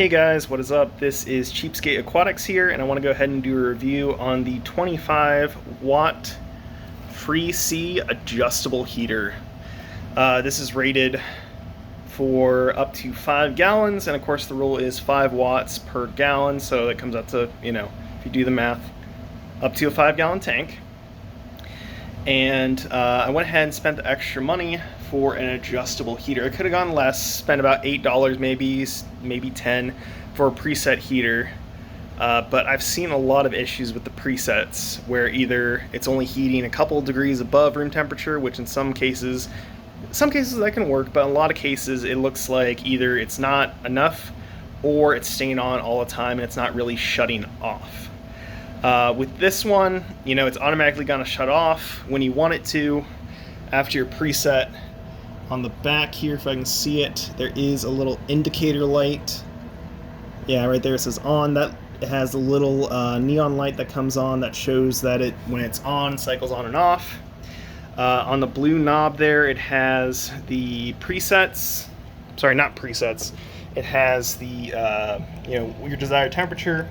Hey guys, what is up? This is Cheapskate Aquatics here, and I want to go ahead and do a review on the 25 watt Freesea adjustable heater. This is rated for up to 5 gallons, and of course the rule is 5 watts per gallon, so that comes out to, if you do the math, up to a 5-gallon tank. And I went ahead and spent the extra money for an adjustable heater. I could have gone less, spent about $8 maybe $10 for a preset heater. But I've seen a lot of issues with the presets where either it's only heating a couple degrees above room temperature, which in some cases that can work, but in a lot of cases it looks like either it's not enough or it's staying on all the time and it's not really shutting off. With this one, it's automatically going to shut off when you want it to after your preset. On the back here, if I can see it, there is a little indicator light. Yeah, right there it says on. That it has a little neon light that comes on that shows that when it's on, cycles on and off. On the blue knob there, it has the presets. Sorry, not presets. It has the your desired temperature.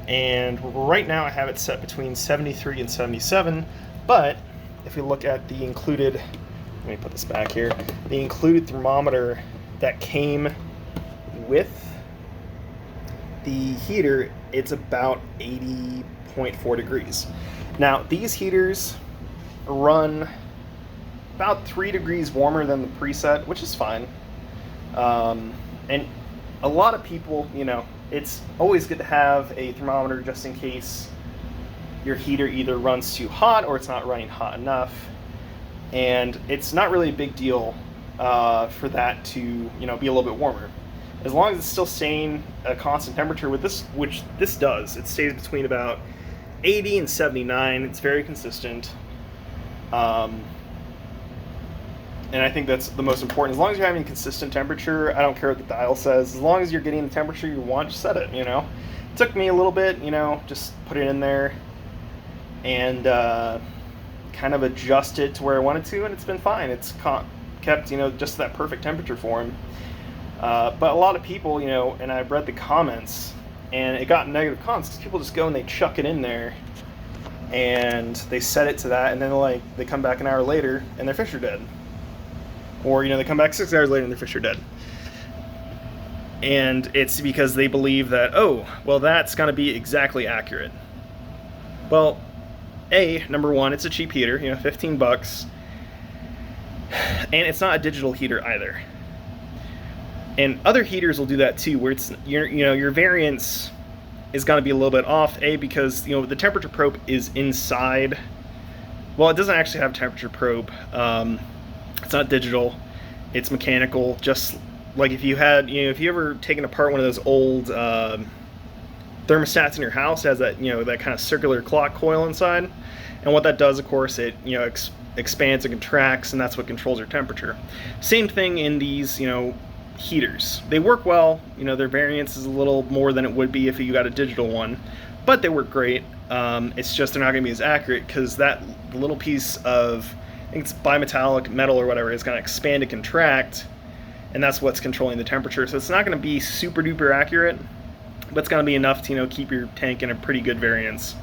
And right now I have it set between 73 and 77, but if you look at the included, let me put this back here, the included thermometer that came with the heater, it's about 80.4 degrees. Now these heaters run about 3 degrees warmer than the preset, which is fine. And a lot of people, it's always good to have a thermometer just in case your heater either runs too hot or it's not running hot enough. And it's not really a big deal for that to be a little bit warmer. As long as it's still staying a constant temperature with this, which this does. It stays between about 80 and 79. It's very consistent. And I think that's the most important. As long as you're having consistent temperature, I don't care what the dial says. As long as you're getting the temperature you want, just set it, It took me a little bit, just put it in there and kind of adjust it to where I wanted to, and it's been fine. It's kept, just that perfect temperature for him. But a lot of people, and I've read the comments, and it got negative comments because people just go and they chuck it in there and they set it to that, and then they come back an hour later and their fish are dead. Or, they come back 6 hours later and their fish are dead. And it's because they believe that, oh, well, that's going to be exactly accurate. Well, number one, it's a cheap heater, $15. And it's not a digital heater either. And other heaters will do that too, where it's, your variance is going to be a little bit off, because, the temperature probe is inside. Well, it doesn't actually have a temperature probe. It's not digital, it's mechanical. Just like if you had, if you ever taken apart one of those old thermostats in your house, it has that, that kind of circular clock coil inside. And what that does, of course, it, expands and contracts, and that's what controls your temperature. Same thing in these, heaters. They work well, their variance is a little more than it would be if you got a digital one, but they work great. It's just they're not going to be as accurate because that little piece of, I think it's bimetallic metal or whatever, is going to expand and contract, and that's what's controlling the temperature. So it's not going to be super duper accurate, but it's going to be enough to keep your tank in a pretty good variance.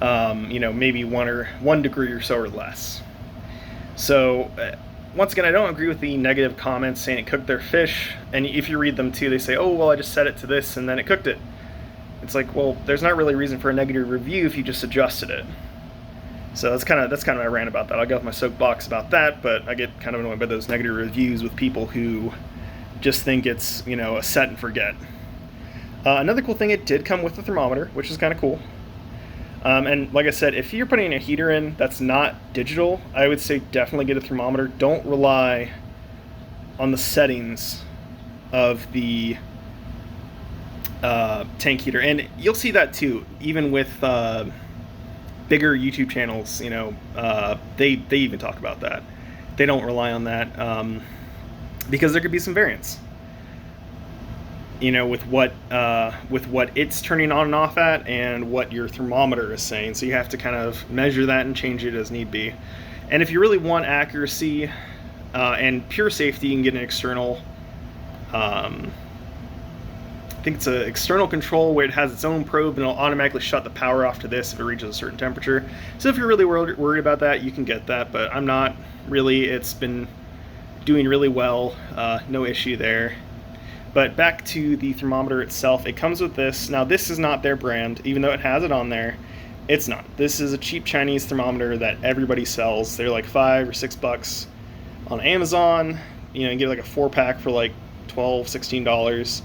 Maybe 1 degree or so or less. So once again, I don't agree with the negative comments saying it cooked their fish. And if you read them too, they say, oh, well, I just set it to this and then it cooked it. It's like, well, there's not really a reason for a negative review if you just adjusted it. So that's kind of my rant about that. I'll get off my soapbox about that, but I get kind of annoyed by those negative reviews with people who just think it's, a set and forget. Another cool thing, it did come with a thermometer, which is kind of cool. And like I said, if you're putting a heater in that's not digital, I would say definitely get a thermometer. Don't rely on the settings of the tank heater. And you'll see that too, even with bigger YouTube channels, they even talk about that. They don't rely on that because there could be some variance, with what it's turning on and off at and what your thermometer is saying. So you have to kind of measure that and change it as need be. And if you really want accuracy and pure safety, you can get an external I think it's an external control where it has its own probe and it'll automatically shut the power off to this if it reaches a certain temperature. So if you're really worried about that, you can get that, but I'm not really. It's been doing really well, no issue there. But back to the thermometer itself, it comes with this. Now this is not their brand, even though it has it on there. It's not. This is a cheap Chinese thermometer that everybody sells. They're like $5 or $6 on Amazon. You know, you get like a 4-pack for like $12, $16.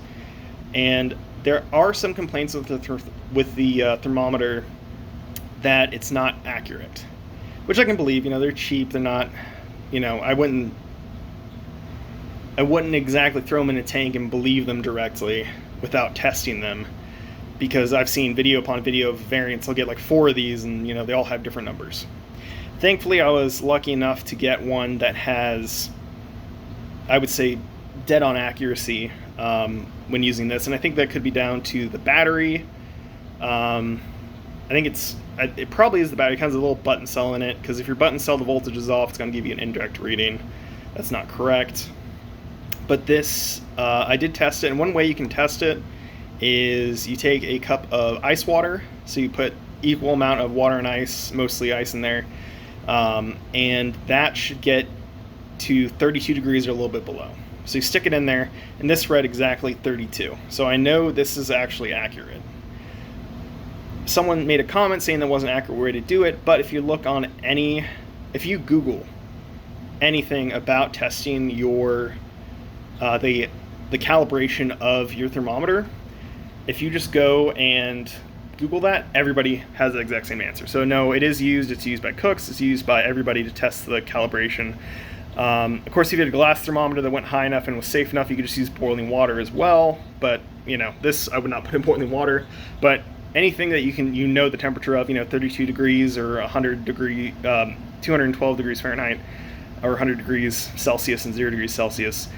And there are some complaints with the thermometer that it's not accurate, which I can believe. You know, they're cheap. They're not. You know, I wouldn't exactly throw them in a tank and believe them directly without testing them, because I've seen video upon video of variants. I'll get like 4 of these, and you know, they all have different numbers. Thankfully, I was lucky enough to get one that has, I would say, dead on accuracy when using this, and I think that could be down to the battery. I think it probably is the battery. It has a little button cell in it, because if your button cell, the voltage is off, it's going to give you an indirect reading. That's not correct. But this, I did test it, and one way you can test it is you take a cup of ice water, so you put equal amount of water and ice, mostly ice in there, and that should get to 32 degrees or a little bit below. So you stick it in there, and this read exactly 32. So I know this is actually accurate. Someone made a comment saying that wasn't an accurate way to do it, but if you look on if you Google anything about testing your the calibration of your thermometer, if you just go and Google that, everybody has the exact same answer. So no, it's used by cooks, it's used by everybody to test the calibration. Of course, if you had a glass thermometer that went high enough and was safe enough, you could just use boiling water as well. But you know, this I would not put in boiling water. But anything that you know the temperature of, you know, 32 degrees or 212 degrees Fahrenheit, or 100 degrees Celsius and 0 degrees Celsius.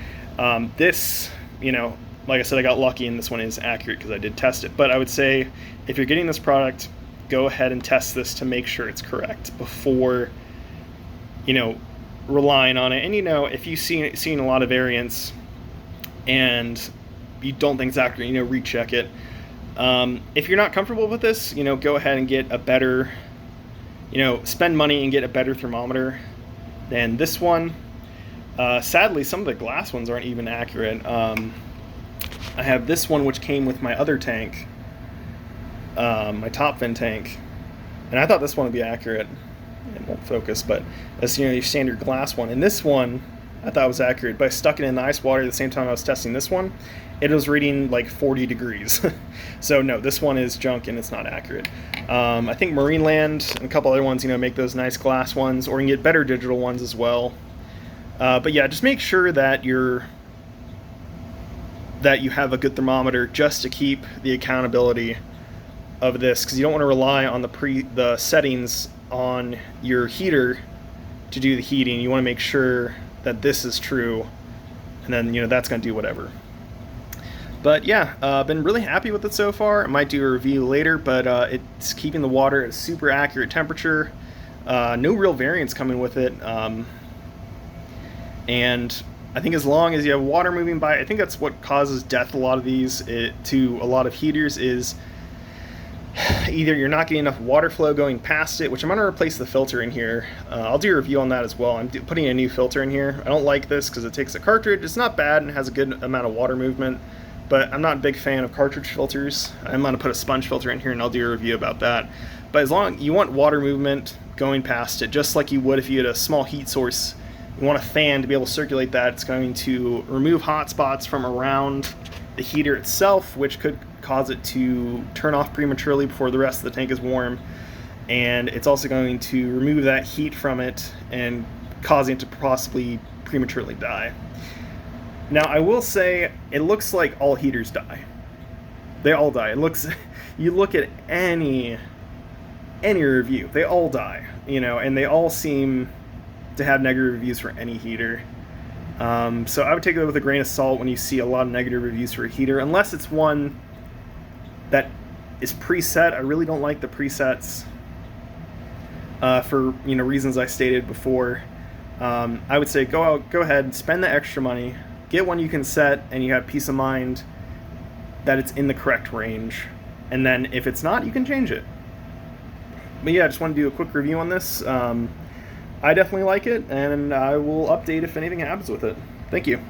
This, you know, like I said, I got lucky, and this one is accurate because I did test it. But I would say, if you're getting this product, go ahead and test this to make sure it's correct before, you know, relying on it. And you know, if you've seen a lot of variants and you don't think it's accurate, you know, recheck it. If you're not comfortable with this, you know, go ahead and get a better, you know, spend money and get a better thermometer than this one. Sadly, some of the glass ones aren't even accurate. I have this one, which came with my other tank, my top fin tank, and I thought this one would be accurate. It won't focus, but that's, you know, your standard glass one. And this one, I thought was accurate, but I stuck it in the ice water at the same time I was testing this one. It was reading like 40 degrees. So no, this one is junk and it's not accurate. I think Marineland and a couple other ones, you know, make those nice glass ones, or you can get better digital ones as well. But yeah, just make sure that you have a good thermometer, just to keep the accountability of this, because you don't want to rely on the settings on your heater to do the heating. You want to make sure that this is true, and then, you know, that's going to do whatever. But yeah, been really happy with it so far. I might do a review later, but it's keeping the water at a super accurate temperature. No real variance coming with it. And I think as long as you have water moving by, I think that's what causes death a lot of these to a lot of heaters, is either you're not getting enough water flow going past it, which I'm going to replace the filter in here. I'll do a review on that as well. I'm putting a new filter in here. I don't like this because it takes a cartridge. It's not bad and has a good amount of water movement, but I'm not a big fan of cartridge filters. I'm going to put a sponge filter in here, and I'll do a review about that. But as long you want water movement going past it, just like you would if you had a small heat source. You want a fan to be able to circulate that. It's going to remove hot spots from around the heater itself, which could cause it to turn off prematurely before the rest of the tank is warm. And it's also going to remove that heat from it and causing it to possibly prematurely die. Now, I will say, it looks like all heaters die. They all die. It looks, you look at any review, they all die, you know, and they all seem to have negative reviews for any heater. So I would take it with a grain of salt when you see a lot of negative reviews for a heater, unless it's one that is preset. I really don't like the presets for, you know, reasons I stated before. I would say go ahead and spend the extra money, get one you can set, and you have peace of mind that it's in the correct range. And then if it's not, you can change it. But yeah, I just want to do a quick review on this. I definitely like it, and I will update if anything happens with it. Thank you.